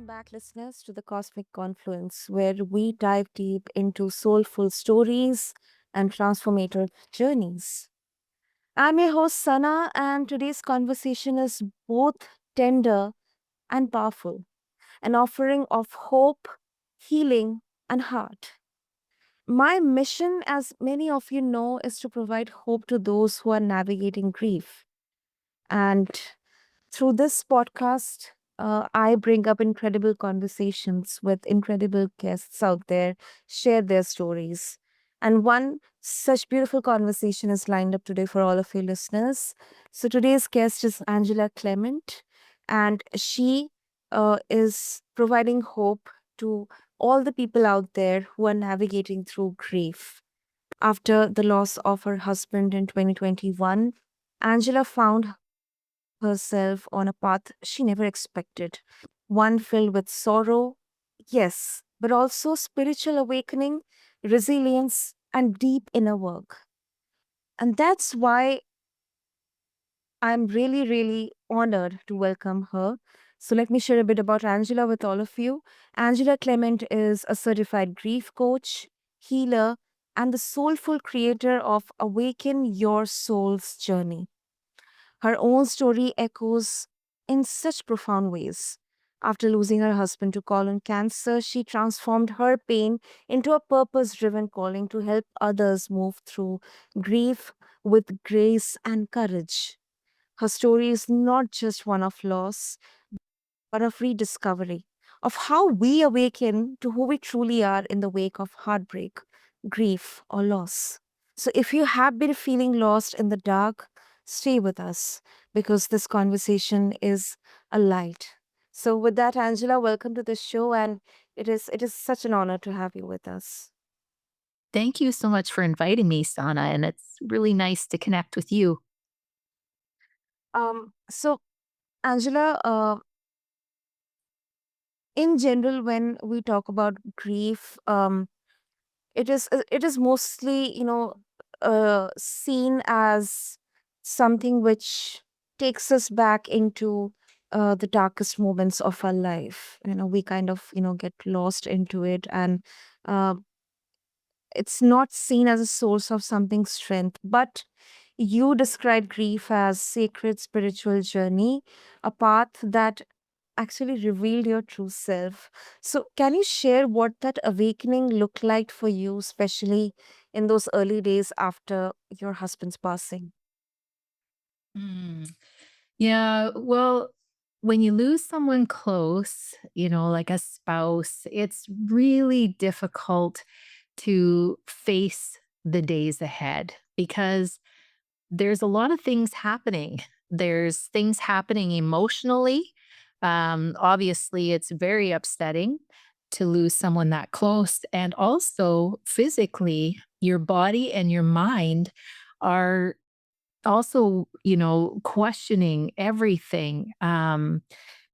Welcome back, listeners, to the Cosmic Confluence, where we dive deep into soulful stories and transformative journeys. I'm your host, Sana, and today's conversation is both tender and powerful, an offering of hope, healing, and heart. My mission, as many of you know, is to provide hope to those who are navigating grief. And through this podcast, I bring up incredible conversations with incredible guests out there, share their stories. And one such beautiful conversation is lined up today for all of you listeners. So today's guest is Angela Clement, and she is providing hope to all the people out there who are navigating through grief. After the loss of her husband in 2021, Angela found herself on a path she never expected, one filled with sorrow, yes, but also spiritual awakening, resilience, and deep inner work. And that's why I'm really, really honored to welcome her. So, let me share a bit about Angela with all of you. Angela Clement is a certified grief coach, healer, and the soulful creator of Awaken Your Soul's Journey. Her own story echoes in such profound ways. After losing her husband to colon cancer, she transformed her pain into a purpose driven calling to help others move through grief with grace and courage. Her story is not just one of loss, but of rediscovery, of how we awaken to who we truly are in the wake of heartbreak, grief, or loss. So, if you have been feeling lost in the dark, stay with us because this conversation is a light. So, with that, Angela, welcome to the show, and it is such an honor to have you with us. Thank you so much for inviting me, Sana, and it's really nice to connect with you. So Angela, in general, when we talk about grief, it is mostly seen as something which takes us back into the darkest moments of our life. We kind of get lost into it, and uh, it's not seen as a source of something strength. But you describe grief as sacred spiritual journey, a path that actually revealed your true self. So, can you share what that awakening looked like for you, especially in those early days after your husband's passing? Mm. Yeah, well, when you lose someone close, like a spouse, it's really difficult to face the days ahead because there's a lot of things happening. There's things happening emotionally. Obviously, it's very upsetting to lose someone that close. And also, physically, your body and your mind are also, questioning everything.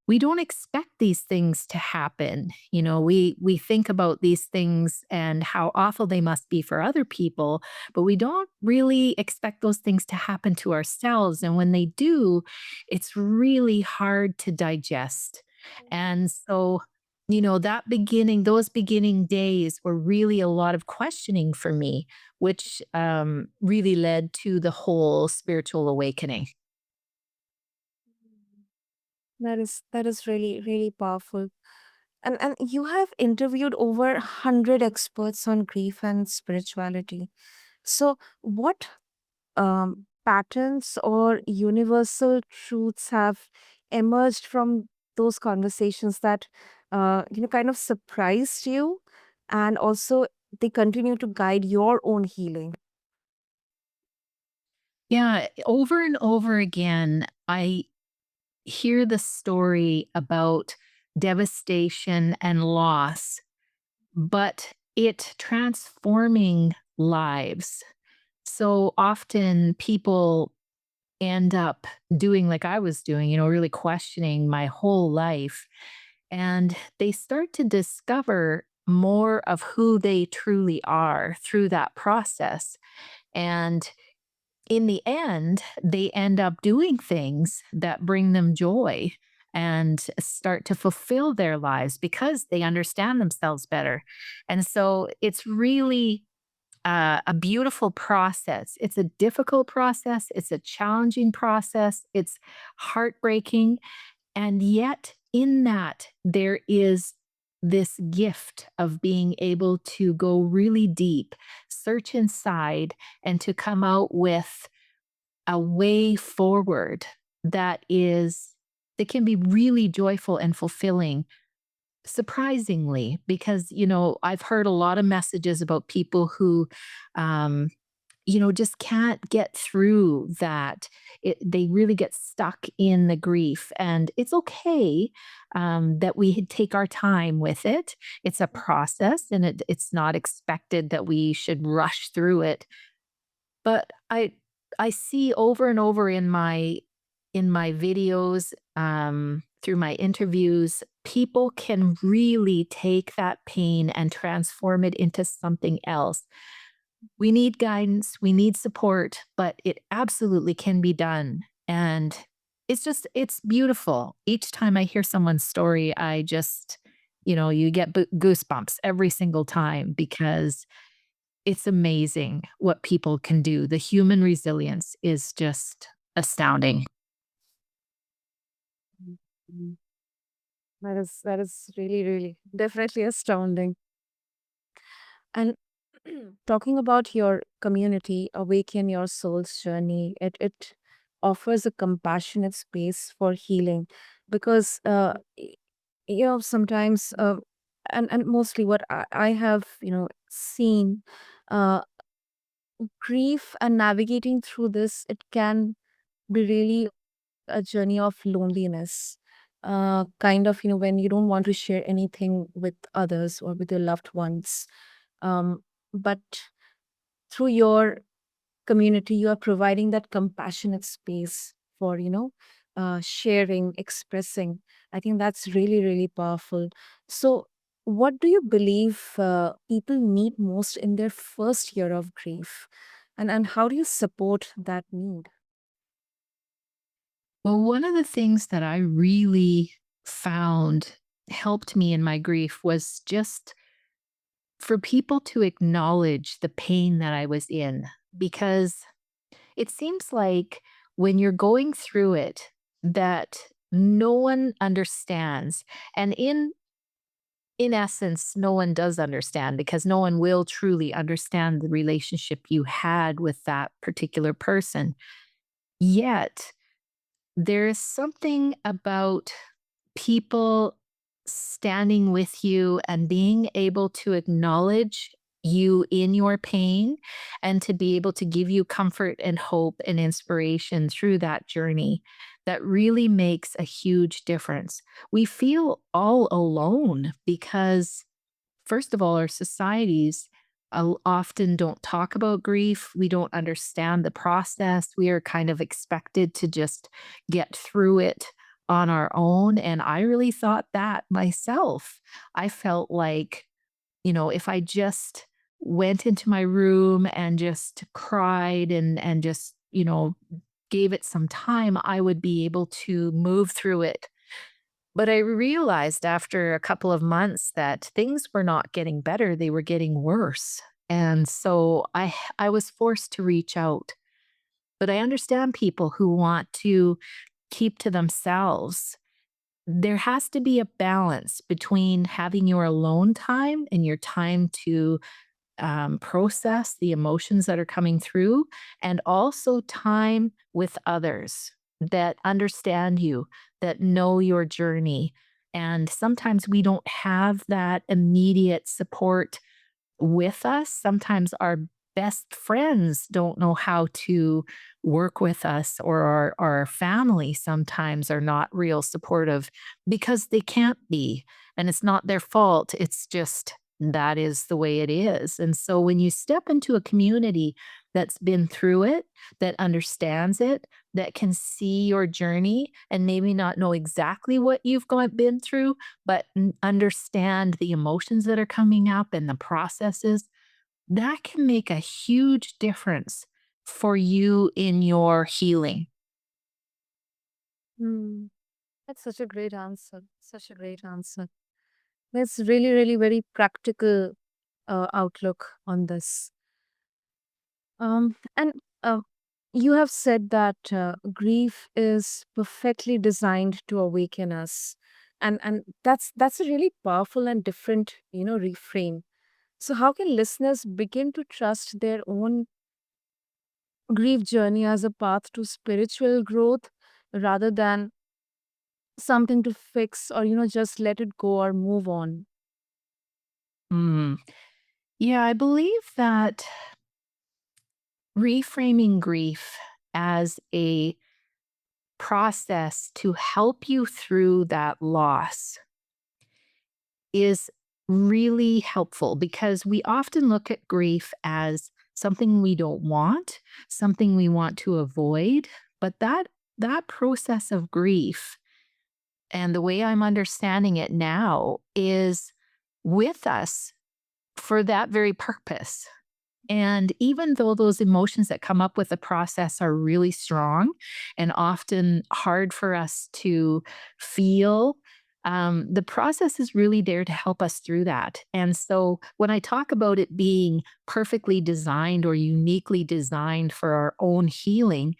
We don't expect these things to happen. We think about these things and how awful they must be for other people, but we don't really expect those things to happen to ourselves. And when they do, it's really hard to digest. And so, those beginning days were really a lot of questioning for me, which really led to the whole spiritual awakening. That is really really powerful. And you have interviewed over 100 experts on grief and spirituality. So, what patterns or universal truths have emerged from those conversations that kind of surprised you, and also they continue to guide your own healing? Yeah, over and over again, I hear the story about devastation and loss, but it transforming lives. So often people end up doing like I was doing, really questioning my whole life. And they start to discover more of who they truly are through that process. And in the end, they end up doing things that bring them joy. and start to fulfill their lives because they understand themselves better. And so it's really a beautiful process. It's a difficult process, it's a challenging process, it's heartbreaking. And yet, in that, there is this gift of being able to go really deep, search inside, and to come out with a way forward that is that can be really joyful and fulfilling. Surprisingly, because, I've heard a lot of messages about people who, um, just can't get through that. They really get stuck in the grief, and it's okay that we take our time with it. It's a process, and it's not expected that we should rush through it. But I see over and over in my videos, through my interviews, people can really take that pain and transform it into something else. We need guidance, we need support, but it absolutely can be done. And it's beautiful. Each time I hear someone's story, I just, you get goosebumps every single time because it's amazing what people can do. The human resilience is just astounding. Mhm. That is really, really definitely astounding. And talking about your community, Awaken Your Soul's Journey, it offers a compassionate space for healing because sometimes and mostly what I have seen, uh grief and navigating through this, it can be really a journey of loneliness. Kind of, when you don't want to share anything with others or with your loved ones. But through your community, you are providing that compassionate space for, sharing, expressing. I think that's really, really powerful. So, what do you believe people need most in their first year of grief? And how do you support that need? Well, one of the things that I really found helped me in my grief was just for people to acknowledge the pain that I was in, because it seems like when you're going through it, that no one understands. And in essence, no one does understand because no one will truly understand the relationship you had with that particular person. Yet, there is something about people standing with you and being able to acknowledge you in your pain and to be able to give you comfort and hope and inspiration through that journey that really makes a huge difference. We feel all alone because, first of all, our societies often don't talk about grief. We don't understand the process. We are kind of expected to just get through it on our own. And I really thought that myself. I felt like, if I just went into my room and just cried and just, gave it some time, I would be able to move through it. But I realized after a couple of months that things were not getting better, they were getting worse. And so I was forced to reach out. But I understand people who want to keep to themselves. There has to be a balance between having your alone time and your time to process the emotions that are coming through, and also time with others that understand you, that know your journey. And sometimes we don't have that immediate support with us. Sometimes our best friends don't know how to work with us, or our family sometimes are not real supportive because they can't be. And it's not their fault. It's just that is the way it is. And so when you step into a community that's been through it, that understands it, that can see your journey and maybe not know exactly what been through, but understand the emotions that are coming up and the processes, that can make a huge difference for you in your healing. Hmm. That's such a great answer. Such a great answer. That's really, really very practical outlook on this. And you have said that grief is perfectly designed to awaken us, and that's a really powerful and different reframe. So how can listeners begin to trust their own grief journey as a path to spiritual growth rather than something to fix or just let it go or move on? Mm. Yeah, I believe that reframing grief as a process to help you through that loss is really helpful because we often look at grief as something we don't want, something we want to avoid, but that process of grief and the way I'm understanding it now is with us for that very purpose. And even though those emotions that come up with the process are really strong and often hard for us to feel, the process is really there to help us through that. And so when I talk about it being perfectly designed or uniquely designed for our own healing,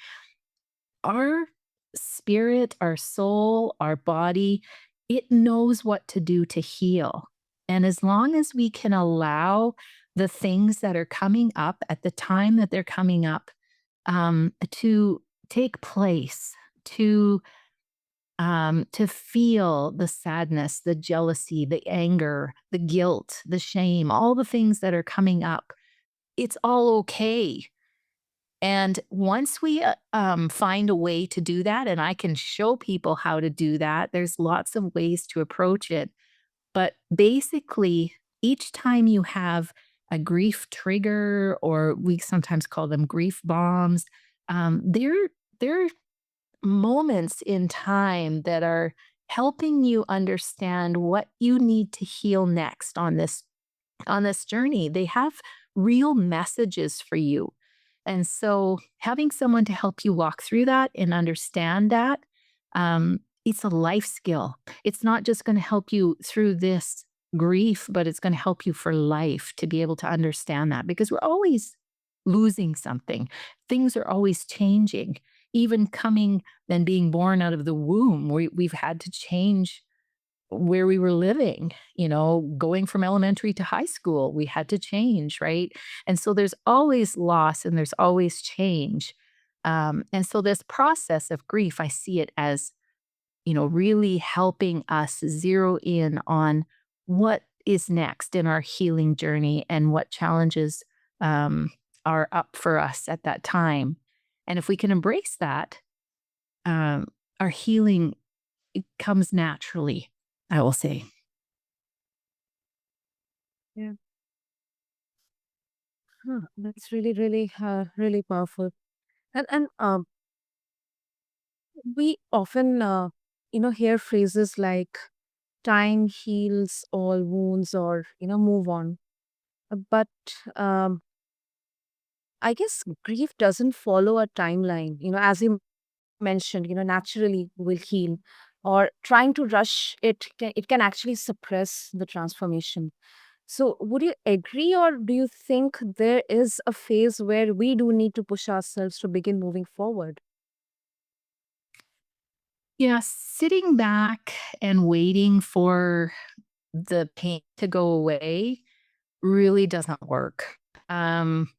our spirit, our soul, our body, it knows what to do to heal. And as long as we can allow the things that are coming up at the time that they're coming up to take place, to feel the sadness, the jealousy, the anger, the guilt, the shame, all the things that are coming up, it's all okay. And once we find a way to do that, and I can show people how to do that, there's lots of ways to approach it. But basically, each time you have a grief trigger, or we sometimes call them grief bombs, they're moments in time that are helping you understand what you need to heal next on this journey. They have real messages for you. And so having someone to help you walk through that and understand that, it's a life skill. It's not just going to help you through this grief, but it's going to help you for life to be able to understand that because we're always losing something. Things are always changing. Even coming and being born out of the womb, we've had to change where we were living, going from elementary to high school, we had to change, right? And so there's always loss and there's always change. And so this process of grief, I see it as, really helping us zero in on what is next in our healing journey and what challenges are up for us at that time. And if we can embrace that, um, our healing it comes naturally, I will say. Yeah. Huh, that's really, really, really powerful. And we often, hear phrases like "time heals all wounds" or "move on." But um, I guess grief doesn't follow a timeline. As you mentioned, naturally will heal, or trying to rush it can actually suppress the transformation. So, would you agree, or do you think there is a phase where we do need to push ourselves to begin moving forward? Yeah, sitting back and waiting for the pain to go away really doesn't work. Um,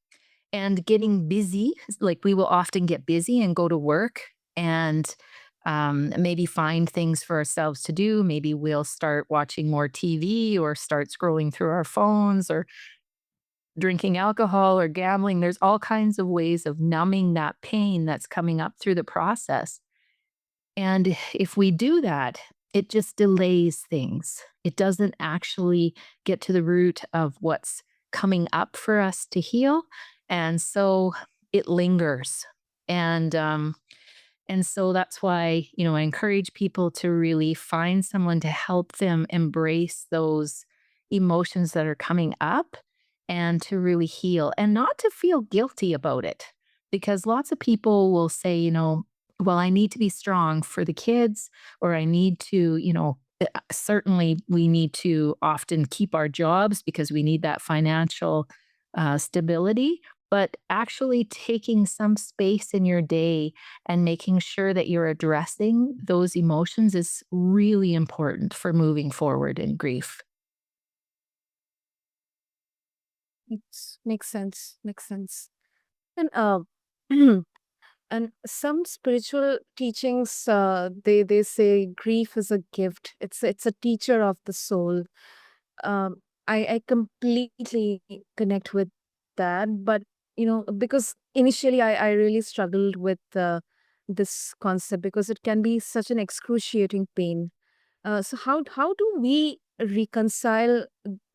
and getting busy, like we will often get busy and go to work and maybe find things for ourselves to do. Maybe we'll start watching more TV or start scrolling through our phones or drinking alcohol or gambling. There's all kinds of ways of numbing that pain that's coming up through the process. And if we do that, it just delays things. It doesn't actually get to the root of what's coming up for us to heal. And so it lingers. And and so that's why, I encourage people to really find someone to help them embrace those emotions that are coming up and to really heal and not to feel guilty about it. Because lots of people will say, well, I need to be strong for the kids, or I need to, certainly we need to often keep our jobs because we need that financial stability. But actually taking some space in your day and making sure that you're addressing those emotions is really important for moving forward in grief. Makes sense. Makes sense. And and some spiritual teachings, they say grief is a gift. It's a teacher of the soul. I completely connect with that, but because initially I really struggled with this concept because it can be such an excruciating pain. So how do we reconcile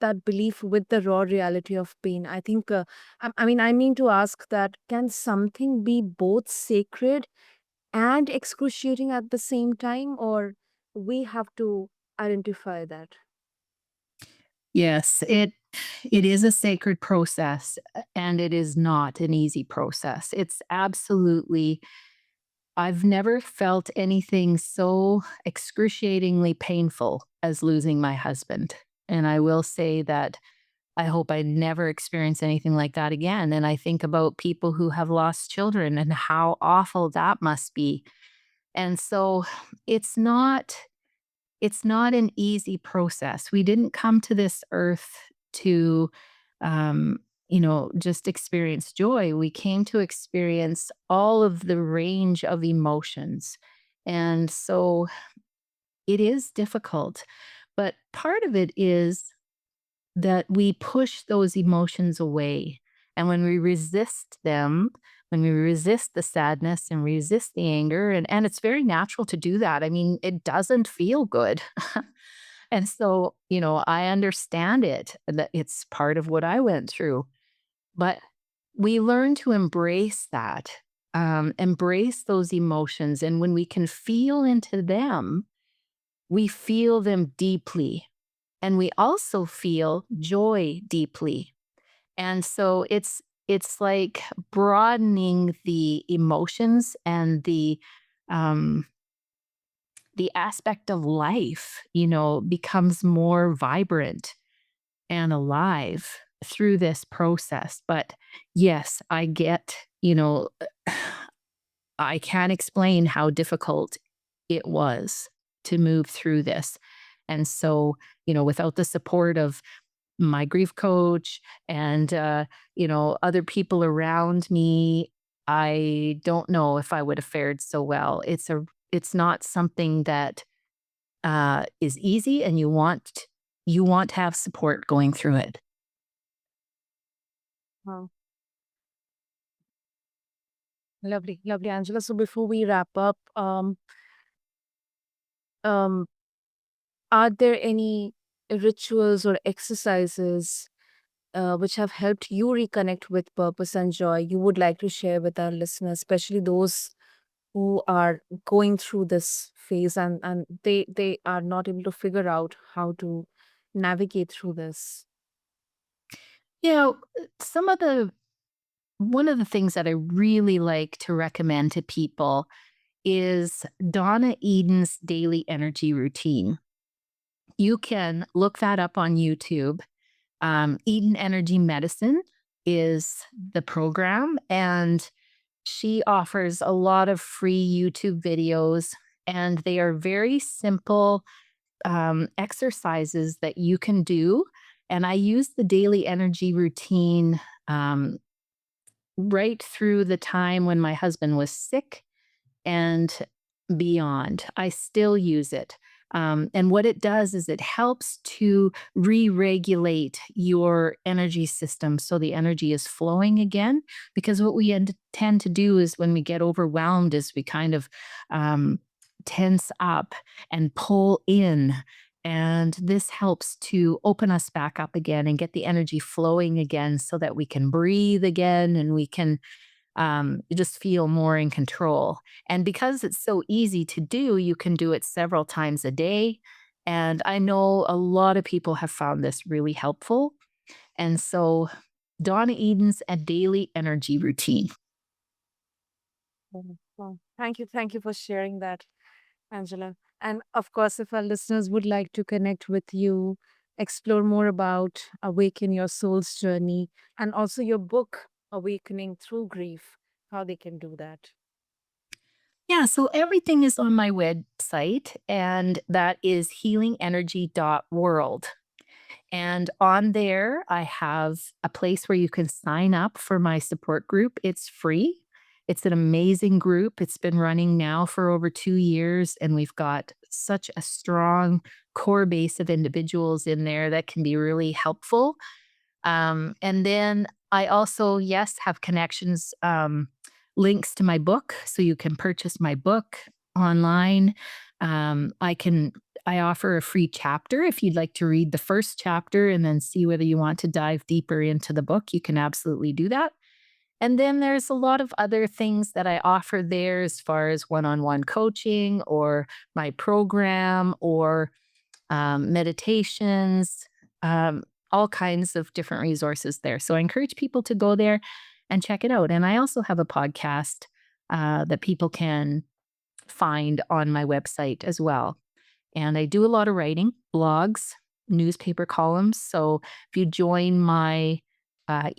that belief with the raw reality of pain? I think I mean I mean to ask that, can something be both sacred and excruciating at the same time, or we have to identify that? Yes, it is a sacred process, and it is not an easy process. It's absolutely I've never felt anything so excruciatingly painful as losing my husband. And I will say that I hope I never experience anything like that again. And I think about people who have lost children and how awful that must be. And so it's not it's not an easy process. We didn't come to this earth to, um, just experience joy. We came to experience all of the range of emotions. And so it is difficult. But part of it is that we push those emotions away. And when we resist them, when we resist the sadness and resist the anger, and it's very natural to do that. I mean, it doesn't feel good. And so, I understand it, that it's part of what I went through. But we learn to embrace that, embrace those emotions. And when we can feel into them, we feel them deeply. And we also feel joy deeply. And so it's like broadening the emotions and um the aspect of life, becomes more vibrant and alive through this process. But yes, I get, I can't explain how difficult it was to move through this. And so, without the support of my grief coach and, other people around me, I don't know if I would have fared so well. It's not something that is easy, and you want to have support going through it. Wow. Lovely, lovely, Angela. So before we wrap up, um, are there any rituals or exercises which have helped you reconnect with purpose and joy you would like to share with our listeners, especially those who are going through this phase and they are not able to figure out how to navigate through this? You know, some of the one of the things that I really like to recommend to people is Donna Eden's daily energy routine. You can look that up on YouTube. Eden Energy Medicine is the program, and she offers a lot of free YouTube videos, and they are very simple exercises that you can do. And I use the daily energy routine um, right through the time when my husband was sick and beyond. I still use it. And what it does is it helps to re regulate your energy system so the energy is flowing again. Because what we tend to do is when we get overwhelmed, is we kind of um, tense up and pull in. And this helps to open us back up again and get the energy flowing again so that we can breathe again and we can just feel more in control. And because it's so easy to do, you can do it several times a day. And I know a lot of people have found this really helpful. And so, Donna Eden's A Daily Energy Routine. Mhm. Wow. Thank you for sharing that, Angela. And of course, if our listeners would like to connect with you, explore more about Awaken Your Soul's Journey, and also your book, Awakening Through Grief, how they can do that. Yeah, so everything is on my website, and that is healingenergy.world. And on there, I have a place where you can sign up for my support group. It's free. It's an amazing group. It's been running now for over 2 years, and we've got such a strong core base of individuals in there that can be really helpful. And then I also, yes, have connections, links to my book. So you can purchase my book online. I offer a free chapter. If you'd like to read the first chapter and then see whether you want to dive deeper into the book, you can absolutely do that. And then there's a lot of other things that I offer there as far as one on one coaching or my program or meditations, all kinds of different resources there. So I encourage people to go there and check it out. And I also have a podcast that people can find on my website as well. And I do a lot of writing, blogs, newspaper columns. So if you join my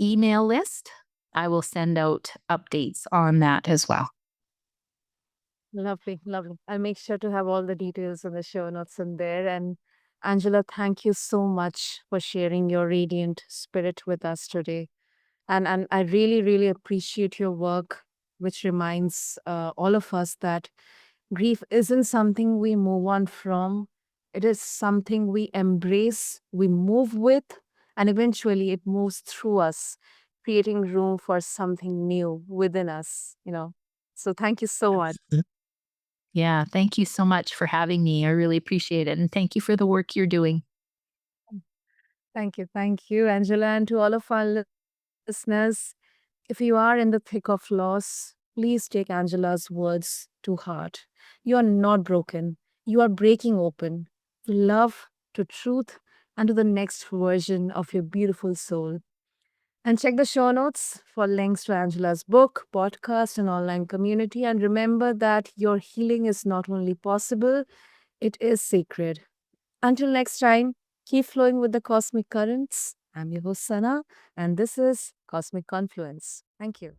email list, I will send out updates on that as well. Lovely, lovely. I'll make sure to have all the details in the show notes in there. And Angela, thank you so much for sharing your radiant spirit with us today. And I really, really appreciate your work, which reminds all of us that grief isn't something we move on from. It is something we embrace, we move with, and eventually it moves through us, creating room for something new within us. So thank you so much. Yeah, thank you so much for having me. I really appreciate it. And thank you for the work you're doing. Thank you. Thank you, Angela. And to all of our listeners, if you are in the thick of loss, please take Angela's words to heart. You are not broken. You are breaking open to love, to truth, and to the next version of your beautiful soul. And check the show notes for links to Angela's book, podcast, and online community. And remember that your healing is not only possible, it is sacred. Until next time, keep flowing with the cosmic currents. I'm your host, Sana, and this is Cosmic Confluence. Thank you.